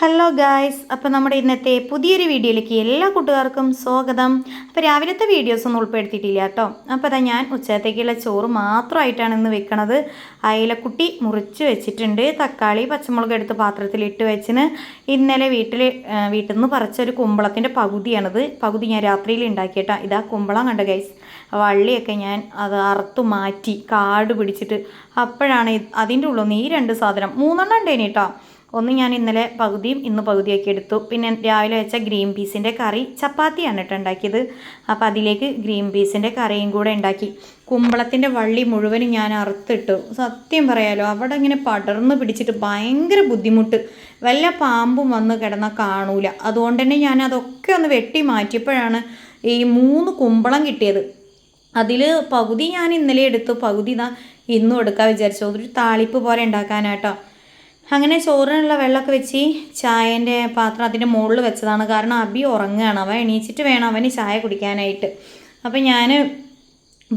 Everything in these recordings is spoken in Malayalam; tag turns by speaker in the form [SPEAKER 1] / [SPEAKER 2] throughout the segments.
[SPEAKER 1] ഹലോ ഗായ്സ്, അപ്പോൾ നമ്മുടെ ഇന്നത്തെ പുതിയൊരു വീഡിയോയിലേക്ക് എല്ലാ കൂട്ടുകാർക്കും സ്വാഗതം. അപ്പോൾ രാവിലത്തെ വീഡിയോസ് ഒന്നും ഉൾപ്പെടുത്തിയിട്ടില്ല കേട്ടോ. അപ്പോൾ അതാ ഞാൻ ഉച്ചത്തേക്കുള്ള ചോറ് മാത്രമായിട്ടാണ് ഇന്ന് വെക്കണത്. അയിലക്കുട്ടി മുറിച്ച് വെച്ചിട്ടുണ്ട്. തക്കാളി പച്ചമുളക് എടുത്ത് പാത്രത്തിലിട്ട് വെച്ചിന്. ഇന്നലെ വീട്ടിൽ നിന്ന് പറിച്ചൊരു കുമ്പളത്തിൻ്റെ പകുതി ഞാൻ രാത്രിയിൽ ഉണ്ടാക്കിയിട്ടാ. ഇതാ കുമ്പളം കണ്ട ഗൈസ്. വള്ളിയൊക്കെ ഞാൻ അത് അറുത്തു മാറ്റി കാട് പിടിച്ചിട്ട് അപ്പോഴാണ് അതിൻ്റെ ഉള്ളിൽ നിന്ന് ഈ രണ്ട് സാധനം 3 ഉണ്ടേനി കേട്ടോ. ഒന്ന് ഞാൻ ഇന്നലെ പകുതിയും ഇന്ന് പകുതിയൊക്കെ എടുത്തു. പിന്നെ രാവിലെ വെച്ച ഗ്രീൻ പീസിൻ്റെ കറി ചപ്പാത്തിയാണ് കേട്ടോ ഉണ്ടാക്കിയത്. അപ്പോൾ അതിലേക്ക് ഗ്രീൻ പീസിൻ്റെ കറിയും കൂടെ ഉണ്ടാക്കി. കുമ്പളത്തിൻ്റെ വള്ളി മുഴുവനും ഞാൻ അറുത്തിട്ടു. സത്യം പറയാലോ, അവിടെ ഇങ്ങനെ പടർന്ന് പിടിച്ചിട്ട് ഭയങ്കര ബുദ്ധിമുട്ട്. വല്ല പാമ്പും വന്ന് കിടന്നാൽ കാണൂല. അതുകൊണ്ട് തന്നെ ഞാൻ അതൊക്കെ ഒന്ന് വെട്ടി മാറ്റിയപ്പോഴാണ് ഈ 3 കുമ്പളം കിട്ടിയത്. അതിൽ പകുതി ഞാൻ ഇന്നലെ എടുത്തു, പകുതി ഇന്നും എടുക്കാൻ വിചാരിച്ചു. അതൊരു താളിപ്പ് പോലെ ഉണ്ടാക്കാനാട്ടോ. അങ്ങനെ ചോറിനുള്ള വെള്ളമൊക്കെ വെച്ച് ചായൻ്റെ പാത്രം അതിൻ്റെ മുകളിൽ വെച്ചതാണ്. കാരണം അബി ഉറങ്ങുകയാണ്. അവൻ എണീച്ചിട്ട് വേണം അവന് ചായ കുടിക്കാനായിട്ട്. അപ്പം ഞാൻ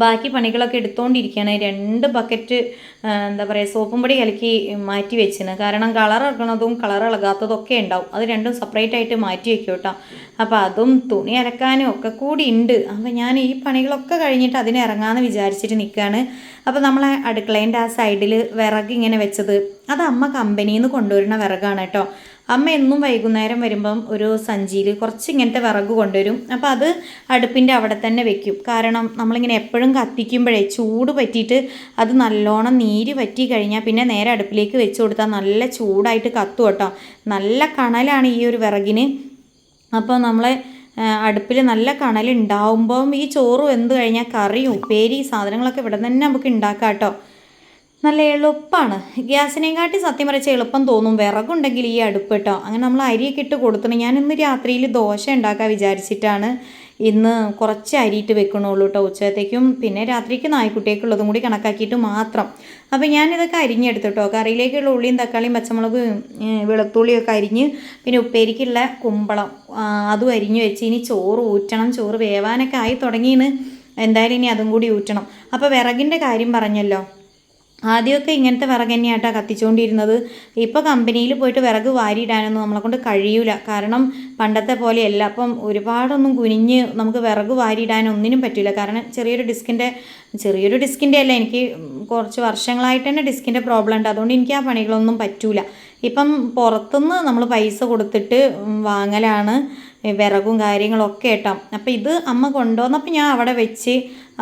[SPEAKER 1] ബാക്കി പണികളൊക്കെ എടുത്തുകൊണ്ടിരിക്കുകയാണ്. 2 ബക്കറ്റ് എന്താ പറയുക സോപ്പും പൊടി കലക്കി മാറ്റി വെച്ചിന്. കാരണം കളർ ഇളകണതും കളർ ഇളകാത്തതൊക്കെ ഉണ്ടാവും. അത് രണ്ടും സെപ്പറേറ്റ് ആയിട്ട് മാറ്റി വെക്കും കേട്ടോ. അപ്പോൾ അതും തുണി അലക്കാനും ഒക്കെ കൂടി ഉണ്ട്. അപ്പോൾ ഞാൻ ഈ പണികളൊക്കെ കഴിഞ്ഞിട്ട് അതിന് ഇറങ്ങാമെന്ന് വിചാരിച്ചിട്ട് നിൽക്കുകയാണ്. അപ്പോൾ നമ്മളെ അടുക്കളേൻ്റെ ആ സൈഡിൽ വിറക് ഇങ്ങനെ വെച്ചത് അത് അമ്മ കമ്പനിയിൽ നിന്ന് കൊണ്ടുവരുന്ന വിറകാണ് കേട്ടോ. അമ്മ എന്നും വൈകുന്നേരം വരുമ്പം ഒരു സഞ്ചിയിൽ കുറച്ച് ഇങ്ങനത്തെ വിറക് കൊണ്ടുവരും. അപ്പോൾ അത് അടുപ്പിൻ്റെ അവിടെ തന്നെ വെക്കും. കാരണം നമ്മളിങ്ങനെ എപ്പോഴും കത്തിക്കുമ്പോഴേ ചൂട് പറ്റിയിട്ട് അത് നല്ലോണം നീര് പറ്റി കഴിഞ്ഞാൽ പിന്നെ നേരെ അടുപ്പിലേക്ക് വെച്ച് കൊടുത്താൽ നല്ല ചൂടായിട്ട് കത്തും കേട്ടോ. നല്ല കണലാണ് ഈ ഒരു വിറകിന്. അപ്പോൾ നമ്മളെ അടുപ്പിൽ നല്ല കണലുണ്ടാവുമ്പം ഈ ചോറ് വെന്ത് കഴിഞ്ഞാൽ കറിയും ഉപ്പേരി സാധനങ്ങളൊക്കെ ഇവിടെ തന്നെ നമുക്ക് ഉണ്ടാക്കാം കേട്ടോ. നല്ല എളുപ്പമാണ്. ഗ്യാസിനെക്കാട്ടി സത്യം പറച്ച എളുപ്പം തോന്നും വിറകുണ്ടെങ്കിൽ ഈ അടുപ്പ് കേട്ടോ. അങ്ങനെ നമ്മൾ അരിയൊക്കെ ഇട്ട് കൊടുക്കണം. ഞാൻ ഇന്ന് രാത്രിയിൽ ദോശ ഉണ്ടാക്കാൻ വിചാരിച്ചിട്ടാണ് ഇന്ന് കുറച്ച് അരിയിട്ട് വെക്കണുള്ളൂ കേട്ടോ ഉച്ചത്തേക്കും. പിന്നെ രാത്രിക്ക് നായ്ക്കുട്ടിയേക്കുള്ളതും കൂടി കണക്കാക്കിയിട്ട് മാത്രം. അപ്പോൾ ഞാനിതൊക്കെ അരിഞ്ഞെടുത്തു കേട്ടോ. കറിയിലേക്കുള്ള ഉള്ളിയും തക്കാളിയും പച്ചമുളകും വെളുത്തുള്ളിയൊക്കെ അരിഞ്ഞ് പിന്നെ ഉപ്പേരിക്കുള്ള കുമ്പളം അതും അരിഞ്ഞ് വെച്ച് ഇനി ചോറ് ഊറ്റണം. ചോറ് വേവാനൊക്കെ ആയി തുടങ്ങിയെന്ന്. എന്തായാലും ഇനി അതും കൂടി ഊറ്റണം. അപ്പോൾ വിറകിൻ്റെ കാര്യം പറഞ്ഞല്ലോ, ആദ്യമൊക്കെ ഇങ്ങനത്തെ വിറക് തന്നെയാട്ടോ കത്തിച്ചുകൊണ്ടിരുന്നത്. ഇപ്പോൾ കമ്പനിയിൽ പോയിട്ട് വിറക് വാരിയിടാനൊന്നും നമ്മളെ കൊണ്ട് കഴിയൂല. കാരണം പണ്ടത്തെ പോലെയല്ല. അപ്പം ഒരുപാടൊന്നും കുനിഞ്ഞ് നമുക്ക് വിറക് വാരിയിടാനൊന്നിനും പറ്റില്ല. കാരണം ചെറിയൊരു ഡിസ്കിൻ്റെ അല്ല, എനിക്ക് കുറച്ച് വർഷങ്ങളായിട്ട് തന്നെ ഡിസ്കിൻ്റെ പ്രോബ്ലം ഉണ്ട്. അതുകൊണ്ട് എനിക്ക് ആ പണികളൊന്നും പറ്റൂല. ഇപ്പം പുറത്തുനിന്ന് നമ്മൾ പൈസ കൊടുത്തിട്ട് വാങ്ങലാണ് വിറകും കാര്യങ്ങളൊക്കെ കേട്ടോ. അപ്പോൾ ഇത് അമ്മ കൊണ്ടുവന്നപ്പോൾ ഞാൻ അവിടെ വെച്ച്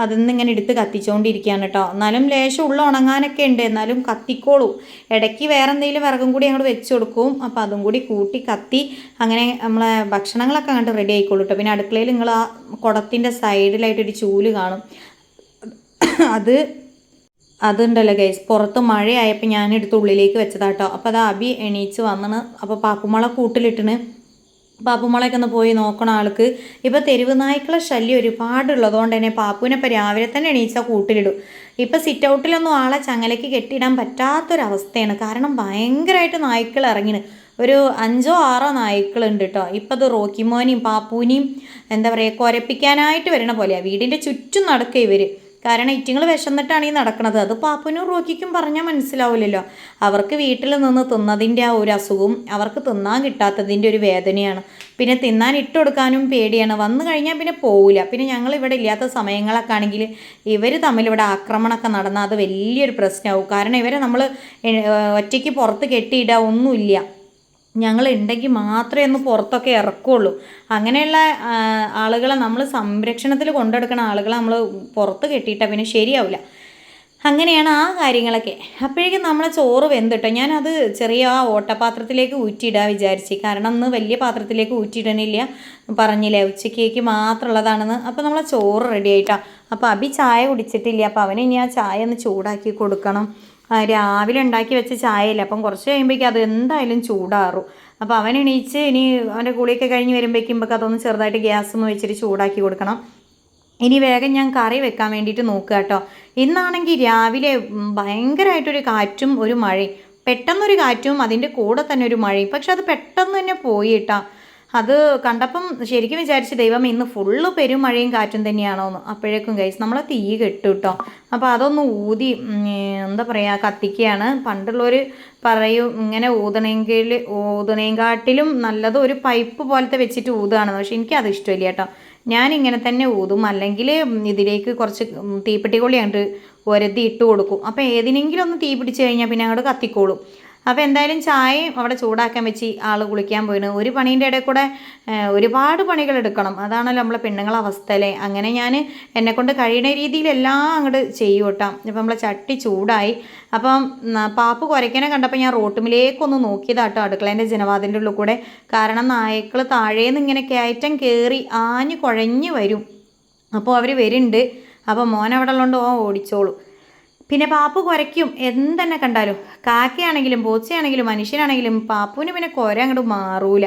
[SPEAKER 1] അതിൽ നിന്ന് ഇങ്ങനെ എടുത്ത് കത്തിച്ചുകൊണ്ടിരിക്കുകയാണ് കേട്ടോ. എന്നാലും ലേശം ഉള്ള ഉണങ്ങാനൊക്കെ ഉണ്ട്, എന്നാലും കത്തിക്കോളൂ. ഇടയ്ക്ക് വേറെ എന്തെങ്കിലും വിറകും കൂടി അങ്ങോട്ട് വെച്ച് കൊടുക്കും. അപ്പോൾ അതും കൂടി കൂട്ടി കത്തി അങ്ങനെ നമ്മളെ ഭക്ഷണങ്ങളൊക്കെ അങ്ങോട്ട് റെഡി ആയിക്കോളൂ കേട്ടോ. പിന്നെ അടുക്കളയിൽ നിങ്ങൾ ആ കുടത്തിൻ്റെ സൈഡിലായിട്ടൊരു ചൂല് കാണും. അതുണ്ടല്ലോ ഗൈസ്, പുറത്ത് മഴയായപ്പോൾ ഞാനെടുത്ത് ഉള്ളിലേക്ക് വെച്ചതാട്ടോ. അപ്പോൾ അത് അബി എണീച്ച് വന്നിന്. അപ്പോൾ പാപ്പുമുള കൂട്ടിലിട്ടിന്. പാപ്പുമുളയൊക്കെ ഒന്ന് പോയി നോക്കണ ആൾക്ക്. ഇപ്പോൾ തെരുവ് നായ്ക്കളെ ശല്യം ഒരുപാടുള്ളതുകൊണ്ട് തന്നെ പാപ്പുവിനെ ഇപ്പോൾ രാവിലെ തന്നെ എണീച്ചാൽ കൂട്ടിലിടും. ഇപ്പോൾ സിറ്റ് ഔട്ടിലൊന്നും ആളെ ചങ്ങലയ്ക്ക് കെട്ടിയിടാൻ പറ്റാത്തൊരവസ്ഥയാണ്. കാരണം ഭയങ്കരമായിട്ട് നായ്ക്കൾ ഇറങ്ങിന്. ഒരു 5-6 നായ്ക്കളുണ്ട് കേട്ടോ. ഇപ്പം അത് റോക്കിമോനെയും പാപ്പൂനെയും എന്താ പറയുക കുരപ്പിക്കാനായിട്ട് വരണ പോലെയാണ്. വീടിൻ്റെ ചുറ്റും നടക്കുക ഇവർ. കാരണം ഇറ്റിങ്ങൾ വിശന്നിട്ടാണ് ഈ നടക്കുന്നത്. അത് പാപ്പുനും റോക്കിക്കും പറഞ്ഞാൽ മനസ്സിലാവില്ലല്ലോ. അവർക്ക് വീട്ടിൽ നിന്ന് തിന്നതിൻ്റെ ആ ഒരു അസുഖവും അവർക്ക് തിന്നാൻ കിട്ടാത്തതിൻ്റെ ഒരു വേദനയാണ്. പിന്നെ തിന്നാൻ ഇട്ട് കൊടുക്കാനും പേടിയാണ്. വന്നു കഴിഞ്ഞാൽ പിന്നെ പോവില്ല. പിന്നെ ഞങ്ങളിവിടെ ഇല്ലാത്ത സമയങ്ങളൊക്കെ ആണെങ്കിൽ ഇവർ തമ്മിലിവിടെ ആക്രമണമൊക്കെ നടന്നാൽ അത് വലിയൊരു പ്രശ്നമാവും. കാരണം ഇവരെ നമ്മൾ ഒറ്റയ്ക്ക് പുറത്ത് കെട്ടിയിടുക ഒന്നുമില്ല. ഞങ്ങളുണ്ടെങ്കിൽ മാത്രമേ ഒന്ന് പുറത്തൊക്കെ ഇറക്കുള്ളൂ. അങ്ങനെയുള്ള ആളുകളെ നമ്മൾ സംരക്ഷണത്തിൽ കൊണ്ടെടുക്കുന്ന ആളുകളെ നമ്മൾ പുറത്ത് കെട്ടിയിട്ടാൽ പിന്നെ ശരിയാവില്ല. അങ്ങനെയാണ് ആ കാര്യങ്ങളൊക്കെ. അപ്പോഴേക്കും നമ്മളെ ചോറ് വെന്തിട്ടോ. ഞാനത് ചെറിയ ആ ഓട്ടപാത്രത്തിലേക്ക് ഊറ്റിയിടാൻ വിചാരിച്ചു. കാരണം ഇന്ന് വലിയ പാത്രത്തിലേക്ക് ഊറ്റിയിടണില്ല, പറഞ്ഞില്ലേ ഉച്ചക്കേക്ക് മാത്രമുള്ളതാണെന്ന്. അപ്പോൾ നമ്മളെ ചോറ് റെഡി ആയിട്ടാണ്. അപ്പോൾ അബി ചായ കുടിച്ചിട്ടില്ല. അപ്പോൾ അവന് ഇനി ആ ചായ ഒന്ന് ചൂടാക്കി കൊടുക്കണം. രാവിലെ ഉണ്ടാക്കി വെച്ച ചായയില്ല. അപ്പം കുറച്ച് കഴിയുമ്പോഴേക്കും അത് എന്തായാലും ചൂടാറും. അപ്പോൾ അവൻ എണീച്ച് ഇനി അവൻ്റെ കുളിയൊക്കെ കഴിഞ്ഞ് വരുമ്പോഴേക്കുമ്പോൾ അതൊന്ന് ചെറുതായിട്ട് ഗ്യാസ് ഒന്ന് വെച്ചിട്ട് ചൂടാക്കി കൊടുക്കണം. ഇനി വേഗം ഞാൻ കറി വെക്കാൻ വേണ്ടിയിട്ട് നോക്കുക കേട്ടോ. ഇന്നാണെങ്കിൽ രാവിലെ ഭയങ്കരമായിട്ടൊരു കാറ്റും ഒരു മഴയും, പെട്ടെന്നൊരു കാറ്റും അതിൻ്റെ കൂടെ തന്നെ ഒരു മഴയും. പക്ഷെ അത് പെട്ടെന്ന് തന്നെ പോയി കേട്ടോ. അത് കണ്ടപ്പം ശരിക്കും വിചാരിച്ച് ദൈവം ഇന്ന് ഫുള്ള് പെരും മഴയും കാറ്റും തന്നെയാണോന്ന്. അപ്പോഴേക്കും ഗൈസ് നമ്മളെ തീ കെട്ടു കേട്ടോ. അപ്പോൾ അതൊന്ന് ഊതി എന്താ പറയുക കത്തിക്കുകയാണ്. പണ്ടുള്ളവർ പറയും ഇങ്ങനെ ഊതണേങ്കാട്ടിലും നല്ലത് ഒരു പൈപ്പ് പോലത്തെ വെച്ചിട്ട് ഊതുകയാണെന്ന്. പക്ഷെ എനിക്കത് ഇഷ്ടമില്ല കേട്ടോ. ഞാനിങ്ങനെ തന്നെ ഊതും. അല്ലെങ്കിൽ ഇതിലേക്ക് കുറച്ച് തീപ്പെട്ടിക്കൊള്ളി അങ്ങോട്ട് ഒരതി ഇട്ട് കൊടുക്കും. അപ്പോൾ ഏതിനെങ്കിലും ഒന്ന് തീ പിടിച്ച് കഴിഞ്ഞാൽ പിന്നെ അങ്ങോട്ട് കത്തിക്കോളും. അപ്പോൾ എന്തായാലും ചായയും അവിടെ ചൂടാക്കാൻ വെച്ച് ആൾ കുളിക്കാൻ പോയിന്. ഒരു പണീൻ്റെ ഇടയിൽ കൂടെ ഒരുപാട് പണികൾ എടുക്കണം. അതാണല്ലോ നമ്മളെ പെണ്ണുങ്ങളെ അവസ്ഥ അല്ലേ. അങ്ങനെ ഞാൻ എന്നെക്കൊണ്ട് കഴിയുന്ന രീതിയിലെല്ലാം അങ്ങോട്ട് ചെയ്യും കേട്ടോ. ഇപ്പം നമ്മളെ ചട്ടി ചൂടായി. അപ്പം പാപ്പ് കുരയ്ക്കനെ കണ്ടപ്പോൾ ഞാൻ റോട്ടുമിലേക്കൊന്ന് നോക്കിയതാട്ടോ അടുക്കളേൻ്റെ ജനവാതിൻ്റെ ഉള്ളിൽ കൂടെ. കാരണം നായ്ക്കൾ താഴേന്ന് ഇങ്ങനെ കയറ്റം കയറി ആഞ്ഞ് കുഴഞ്ഞ് വരും. അപ്പോൾ അവർ വരുന്നുണ്ട്. അപ്പോൾ മോൻ അവിടെ ഉള്ളതുകൊണ്ട് ഓടിച്ചോളും. പിന്നെ പാപ്പു കുരയ്ക്കും എന്തെന്നെ കണ്ടാലും. കാക്കയാണെങ്കിലും പൂച്ചയാണെങ്കിലും മനുഷ്യനാണെങ്കിലും പാപ്പുവിന് പിന്നെ കുര അങ്ങോട്ട് മാറൂല.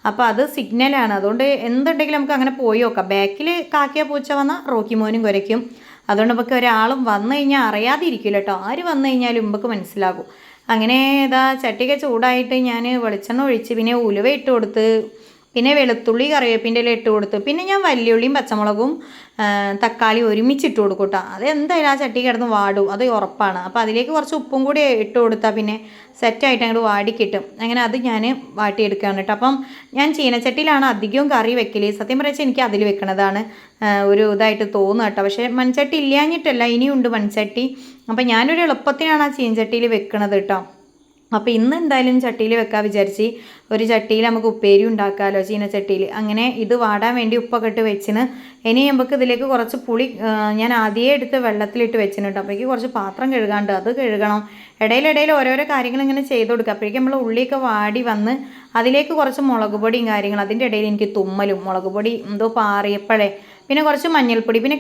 [SPEAKER 1] അപ്പോൾ അത് സിഗ്നലാണ്. അതുകൊണ്ട് എന്തുണ്ടെങ്കിലും നമുക്ക് അങ്ങനെ പോയി നോക്കാം. ബാക്കിൽ കാക്കയോ പൂച്ച വന്നാൽ റോക്കി മോനും കുരയ്ക്കും. അതുകൊണ്ട് നമുക്ക് ഒരാളും വന്നു കഴിഞ്ഞാൽ അറിയാതിരിക്കില്ല കേട്ടോ. ആര് വന്നു കഴിഞ്ഞാലും നമുക്ക് മനസ്സിലാകും. അങ്ങനെ ഇതാ ചട്ടിയൊക്കെ ചൂടായിട്ട് ഞാൻ വെളിച്ചെണ്ണ ഒഴിച്ച് പിന്നെ ഉലുവ ഇട്ട് കൊടുത്ത് പിന്നെ വെളുത്തുള്ളി കറിവേപ്പിൻ്റെ ഇല ഇട്ട് കൊടുത്തു. പിന്നെ ഞാൻ വലിയുള്ളിയും പച്ചമുളകും തക്കാളി ഒരുമിച്ചിട്ട് കൊടുക്കും കേട്ടോ. അത് എന്തായാലും ആ ചട്ടി കിടന്ന് വാടും, അത് ഉറപ്പാണ്. അപ്പോൾ അതിലേക്ക് കുറച്ച് ഉപ്പും കൂടി ഇട്ട് കൊടുത്താൽ പിന്നെ സെറ്റായിട്ട് അങ്ങോട്ട് വാടി കിട്ടും. അങ്ങനെ അത് ഞാൻ വാട്ടിയെടുക്കുകയാണ് കേട്ടോ. അപ്പം ഞാൻ ചീനച്ചട്ടിയിലാണ് അധികവും കറി വെക്കൽ. സത്യം പറയാച്ചാൽ എനിക്ക് അതിൽ വെക്കണതാണ് ഒരു ഇതായിട്ട് തോന്നുക കേട്ടോ. പക്ഷേ മൺചട്ടി ഇല്ലാഞ്ഞിട്ടല്ല, ഇനിയുണ്ട് മൺചട്ടി. അപ്പം ഞാനൊരു എളുപ്പത്തിനാണ് ആ ചീനച്ചട്ടിയിൽ വെക്കണത് കേട്ടോ. അപ്പോൾ ഇന്ന് എന്തായാലും ചട്ടിയിൽ വെക്കാൻ വിചാരിച്ച് ഒരു ചട്ടിയിൽ നമുക്ക് ഉപ്പേരി ഉണ്ടാക്കാമല്ലോ ചീനച്ചട്ടിയിൽ. അങ്ങനെ ഇത് വാടാൻ വേണ്ടി ഉപ്പൊക്കെ ഇട്ട് വെച്ചിന്. ഇനി നമുക്ക് ഇതിലേക്ക് കുറച്ച് പുളി ഞാൻ ആദ്യമേ എടുത്ത് വെള്ളത്തിലിട്ട് വെച്ചിന് കേട്ടോ. അപ്പോഴേക്ക് കുറച്ച് പാത്രം കഴുകാണ്ട് അത് കഴുകണം. ഇടയിലിടയിൽ ഓരോരോ കാര്യങ്ങൾ ഇങ്ങനെ ചെയ്ത് കൊടുക്കുക. അപ്പോഴേക്കും നമ്മൾ ഉള്ളിയൊക്കെ വാടി വന്ന് അതിലേക്ക് കുറച്ച് മുളക് പൊടിയും കാര്യങ്ങളും. അതിൻ്റെ ഇടയിൽ എനിക്ക് തുമ്മലും മുളക് പൊടി എന്തോ പാറിയപ്പോഴേ. പിന്നെ കുറച്ച് മഞ്ഞൾപ്പൊടി, പിന്നെ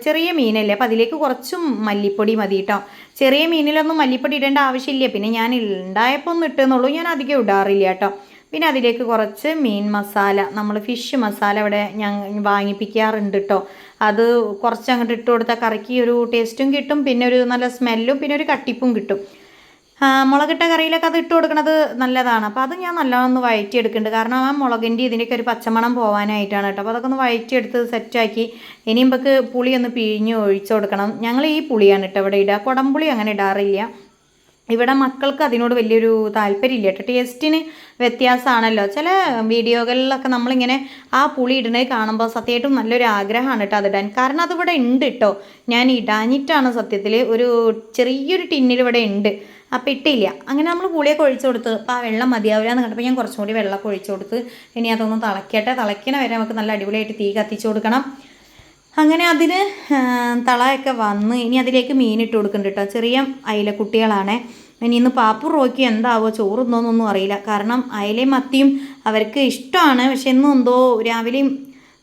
[SPEAKER 1] ചെറിയ മീനല്ലേ അപ്പോൾ അതിലേക്ക് കുറച്ചും മല്ലിപ്പൊടി മതി കേട്ടോ. ചെറിയ മീനിലൊന്നും മല്ലിപ്പൊടി ഇടേണ്ട ആവശ്യമില്ല. പിന്നെ ഞാൻ ഉണ്ടായപ്പോൾ ഒന്ന് ഇട്ടെന്നുള്ളൂ, ഞാൻ അധികം ഇടാറില്ല കേട്ടോ. പിന്നെ അതിലേക്ക് കുറച്ച് മീൻ മസാല, നമ്മൾ ഫിഷ് മസാല ഇവിടെ ഞാൻ വാങ്ങിപ്പിക്കാറുണ്ട് കേട്ടോ. അത് കുറച്ച് അങ്ങോട്ട് ഇട്ട് കൊടുത്താൽ കറിക്ക് ഒരു ടേസ്റ്റും കിട്ടും, പിന്നെ ഒരു നല്ല സ്മെല്ലും പിന്നെ ഒരു കട്ടിപ്പും കിട്ടും. മുളകിട്ട കറിയിലൊക്കെ അത് ഇട്ട് കൊടുക്കുന്നത് നല്ലതാണ്. അപ്പോൾ അത് ഞാൻ നല്ലോണം വഴറ്റിയെടുക്കുന്നുണ്ട്. കാരണം ആ മുളകിൻ്റെ ഇതിൻ്റെയൊക്കെ ഒരു പച്ചമണം പോകാനായിട്ടാണ് കേട്ടോ. അപ്പോൾ അതൊക്കെ ഒന്ന് വഴറ്റിയെടുത്ത് സെറ്റാക്കി ഇനി നമുക്ക് പുളി ഒന്ന് പിഴിഞ്ഞ് ഒഴിച്ചു കൊടുക്കണം. ഞങ്ങൾ ഈ പുളിയാണ് കേട്ടോ ഇവിടെ ഇടുക. കുടംപുളി അങ്ങനെ ഇടാറില്ല. ഇവിടെ മക്കൾക്ക് അതിനോട് വലിയൊരു താല്പര്യമില്ല കേട്ടോ. ടേസ്റ്റിന് വ്യത്യാസമാണല്ലോ. ചില വീഡിയോകളിലൊക്കെ നമ്മളിങ്ങനെ ആ പുളി ഇടുന്നത് കാണുമ്പോൾ സത്യമായിട്ടും നല്ലൊരു ആഗ്രഹമാണ് കേട്ടോ അതിടാൻ. കാരണം അതിവിടെ ഉണ്ട് കേട്ടോ. ഞാൻ ഇടാഞ്ഞിട്ടാണ് സത്യത്തിൽ. ഒരു ചെറിയൊരു ടിന്നിൽ ഇവിടെ ഉണ്ട്. അപ്പം ഇട്ടില്ല. അങ്ങനെ നമ്മൾ പുളിയൊക്കെ ഒഴിച്ചു കൊടുത്ത് അപ്പോൾ ആ വെള്ളം മതിയാവില്ല എന്ന് കണ്ടപ്പോൾ ഞാൻ കുറച്ചും കൂടി വെള്ളമൊക്കെ ഒഴിച്ചു കൊടുത്ത് ഇനി അതൊന്നും തിളയ്ക്കട്ടെ. തിളയ്ക്കണ വരെ നമുക്ക് നല്ല അടിപൊളിയായിട്ട് തീ കത്തിച്ച് കൊടുക്കണം. അങ്ങനെ അതിന് തളയൊക്കെ വന്ന് ഇനി അതിലേക്ക് മീനിട്ട് കൊടുക്കുന്നുണ്ട് കേട്ടോ. ചെറിയ അയിലക്കുട്ടികളാണ്. ഇനി ഇന്ന് പാപ്പു റോക്കി എന്താവോ ചോറുന്നോന്നൊന്നും അറിയില്ല. കാരണം അയിലയും മത്തിയും അവർക്ക് ഇഷ്ടമാണ്. പക്ഷെ ഇന്നും എന്തോ രാവിലെയും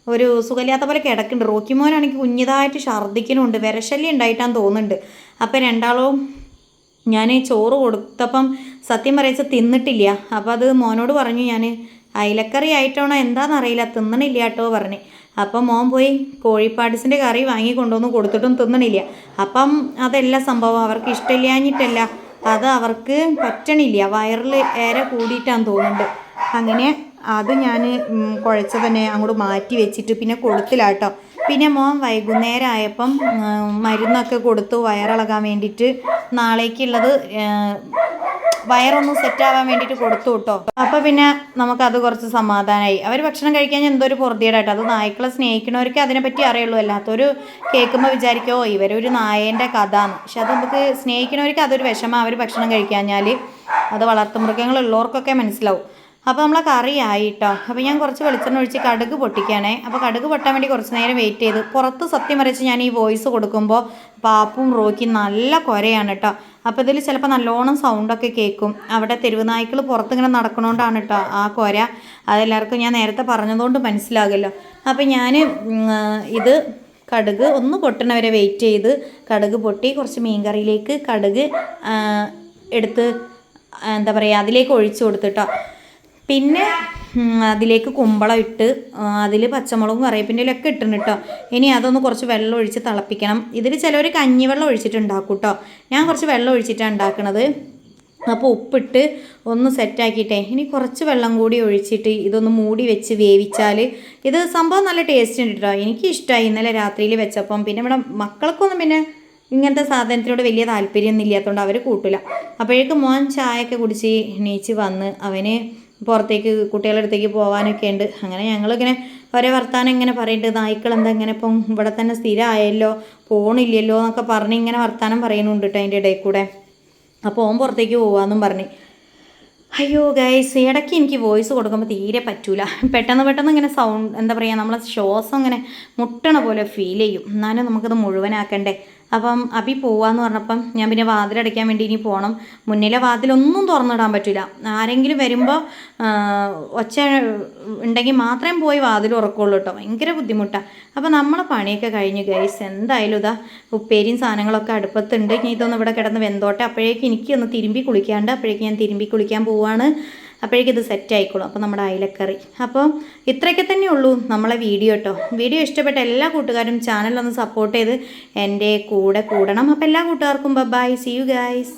[SPEAKER 1] ഒരു സുഖമില്ലാത്ത പോലെ കിടക്കുന്നുണ്ട്. റോക്കി മോനാണെങ്കിൽ കുഞ്ഞിതായിട്ട് ഛർദ്ദിക്കണമുണ്ട്. വിരശല്യം ഉണ്ടായിട്ടാന്ന് തോന്നുന്നുണ്ട്. അപ്പം രണ്ടാളും ഞാൻ ചോറ് കൊടുത്തപ്പം സത്യം പറയിച്ച തിന്നിട്ടില്ല. അപ്പോൾ അത് മോനോട് പറഞ്ഞു, ഞാൻ അയിലക്കറി ആയിട്ടാണോ എന്താണെന്നറിയില്ല തിന്നണില്ല കേട്ടോ പറഞ്ഞ്. അപ്പം മോൻ പോയി കോഴിപ്പാടിസിൻ്റെ കറി വാങ്ങി കൊണ്ടുവന്ന് കൊടുത്തിട്ടും തിന്നണില്ല. അപ്പം അതല്ല സംഭവം, അവർക്ക് ഇഷ്ടമില്ലാഞ്ഞിട്ടല്ല, അത് അവർക്ക് പറ്റണില്ല. വയറിൽ ഏറെ കൂടിയിട്ടാന്ന് തോന്നുന്നുണ്ട്. അങ്ങനെ അത് ഞാൻ കുഴച്ച തന്നെ അങ്ങോട്ട് മാറ്റി വെച്ചിട്ട് പിന്നെ കൊടുത്തില്ല കേട്ടോ. പിന്നെ മോൻ വൈകുന്നേരം ആയപ്പം മരുന്നൊക്കെ കൊടുത്തു വയറിളകാൻ വേണ്ടിയിട്ട്. നാളേക്കുള്ളത് വയറൊന്ന് സെറ്റാവാൻ വേണ്ടിയിട്ട് കൊടുത്തു കേട്ടോ. അപ്പോൾ പിന്നെ നമുക്കത് കുറച്ച് സമാധാനമായി. അവർ ഭക്ഷണം കഴിക്കാൻ എന്തോ ഒരു പൊറുതിയേടാട്ടോ. അത് നായ്ക്കളെ സ്നേഹിക്കുന്നവർക്ക് അതിനെപ്പറ്റി അറിയുള്ളൂ. അല്ലാത്തൊരു കേൾക്കുമ്പോൾ വിചാരിക്കുമോ ഇവരൊരു നായേൻ്റെ കഥയാണ്. പക്ഷെ അത് നമുക്ക് സ്നേഹിക്കുന്നവർക്ക് അതൊരു വിഷമം. അവർ ഭക്ഷണം കഴിക്കാഞ്ഞാൽ അത് വളർത്തുമൃഗങ്ങളുള്ളവർക്കൊക്കെ മനസ്സിലാവും. അപ്പോൾ നമ്മളെ കറി ആയിട്ടോ. അപ്പോൾ ഞാൻ കുറച്ച് വെളിച്ചെണ്ണ ഒഴിച്ച് കടുക് പൊട്ടിക്കുകയാണേ. അപ്പോൾ കടുക് പൊട്ടാൻ വേണ്ടി കുറച്ച് നേരം വെയിറ്റ് ചെയ്ത് പുറത്ത് സത്യം വരച്ച് ഞാൻ ഈ വോയിസ് കൊടുക്കുമ്പോൾ പാപ്പും റോക്കി നല്ല കുരയാണ് കേട്ടോ. അപ്പോൾ ഇതിൽ ചിലപ്പോൾ നല്ലോണം സൗണ്ടൊക്കെ കേൾക്കും. അവിടെ തെരുവ് നായ്ക്കൾ പുറത്തിങ്ങനെ നടക്കണോണ്ടാണ് കേട്ടോ ആ കുര. അതെല്ലാവർക്കും ഞാൻ നേരത്തെ പറഞ്ഞതുകൊണ്ട് മനസ്സിലാകുമല്ലോ. അപ്പോൾ ഞാൻ ഇത് കടുക് ഒന്ന് പൊട്ടണവരെ വെയിറ്റ് ചെയ്ത് കടുക് പൊട്ടി കുറച്ച് മീൻ കറിയിലേക്ക് കടുക് എടുത്ത് എന്താ പറയുക അതിലേക്ക് ഒഴിച്ചു കൊടുത്തിട്ടോ. പിന്നെ അതിലേക്ക് കുമ്പളം ഇട്ട് അതിൽ പച്ചമുളകും കറിവേപ്പിൻ്റെ ഇലയൊക്കെ ഇട്ടിട്ടുണ്ട് കേട്ടോ. ഇനി അതൊന്ന് കുറച്ച് വെള്ളം ഒഴിച്ച് തിളപ്പിക്കണം. ഇതിൽ ചിലവർ കഞ്ഞിവെള്ളം ഒഴിച്ചിട്ടുണ്ടാക്കും കേട്ടോ. ഞാൻ കുറച്ച് വെള്ളം ഒഴിച്ചിട്ടാണ് ഉണ്ടാക്കുന്നത്. അപ്പോൾ ഉപ്പിട്ട് ഒന്ന് സെറ്റാക്കിയിട്ടേ ഇനി കുറച്ച് വെള്ളം കൂടി ഒഴിച്ചിട്ട് ഇതൊന്ന് മൂടി വെച്ച് വേവിച്ചാൽ ഇത് സംഭവം നല്ല ടേസ്റ്റ് ഉണ്ട് കേട്ടോ. എനിക്കിഷ്ടമായി ഇന്നലെ രാത്രിയിൽ വെച്ചപ്പം. പിന്നെ ഇവിടെ മക്കൾക്കൊന്നും പിന്നെ ഇങ്ങനത്തെ സാധനത്തിനോട് വലിയ താല്പര്യമൊന്നും ഇല്ലാത്തതുകൊണ്ട് അവർ കൂട്ടില്ല. അപ്പോഴേക്കും മോൻ ചായയൊക്കെ കുടിച്ച് എണീച്ച് വന്ന് അവന് പുറത്തേക്ക് കുട്ടികളുടെ അടുത്തേക്ക് പോകാനൊക്കെ ഉണ്ട്. അങ്ങനെ ഞങ്ങളിങ്ങനെ ഒരേ വർത്താനം ഇങ്ങനെ പറയുന്നുണ്ട്, നായ്ക്കൾ എന്താ ഇങ്ങനെ ഇപ്പം ഇവിടെ തന്നെ സ്ഥിരമായല്ലോ, പോണില്ലല്ലോ എന്നൊക്കെ പറഞ്ഞ് ഇങ്ങനെ വർത്താനം പറയുന്നുണ്ട് കേട്ടോ അതിൻ്റെ ഇടയിൽ കൂടെ. അപ്പോൾ ഓൻ പുറത്തേക്ക് പോകാമെന്നും പറഞ്ഞ്. അയ്യോ ഗൈസ്, ഇടയ്ക്ക് എനിക്ക് വോയിസ് കൊടുക്കുമ്പോൾ തീരെ പറ്റൂല. പെട്ടെന്ന് ഇങ്ങനെ സൗണ്ട് എന്താ പറയുക, നമ്മളെ ശ്വാസം ഇങ്ങനെ മുട്ടണ പോലെ ഫീൽ ചെയ്യും. എന്നാലും നമുക്കത് മുഴുവനാക്കണ്ടേ. അപ്പം അഭി പോവാന്ന് പറഞ്ഞപ്പം ഞാൻ പിന്നെ വാതിലടയ്ക്കാൻ വേണ്ടി ഇനി പോകണം. മുന്നിലെ വാതിലൊന്നും തുറന്നിടാൻ പറ്റില്ല. ആരെങ്കിലും വരുമ്പോൾ ഒച്ച ഉണ്ടെങ്കിൽ മാത്രമേ പോയി വാതിൽ ഉറക്കുള്ളൂ കേട്ടോ. ഭയങ്കര ബുദ്ധിമുട്ടാണ്. അപ്പോൾ നമ്മളെ പണിയൊക്കെ കഴിഞ്ഞു ഗൈസ്. എന്തായാലും ഇതാ ഉപ്പേരിയും സാധനങ്ങളൊക്കെ അടുപ്പത്തുണ്ട്. ഇനി ഇതൊന്നും ഇവിടെ കിടന്ന് വെന്തോട്ടെ. അപ്പോഴേക്കും എനിക്കൊന്ന് തിരുമ്പി കുളിക്കാണ്ട്. അപ്പോഴേക്കും ഞാൻ തിരുമ്പി കുളിക്കാൻ പോവാണ്. അപ്പോഴേക്കും ഇത് സെറ്റ് ആയിക്കോളും. അപ്പോൾ നമ്മുടെ അയിലക്കറി. അപ്പോൾ ഇത്രയൊക്കെ തന്നെ ഉള്ളൂ നമ്മളെ വീഡിയോ കേട്ടോ. വീഡിയോ ഇഷ്ടപ്പെട്ട എല്ലാ കൂട്ടുകാരും ചാനലൊന്ന് സപ്പോർട്ട് ചെയ്ത് എൻ്റെ കൂടെ കൂടണം. അപ്പോൾ എല്ലാ കൂട്ടുകാർക്കും ബൈ, സീ യു ഗൈസ്.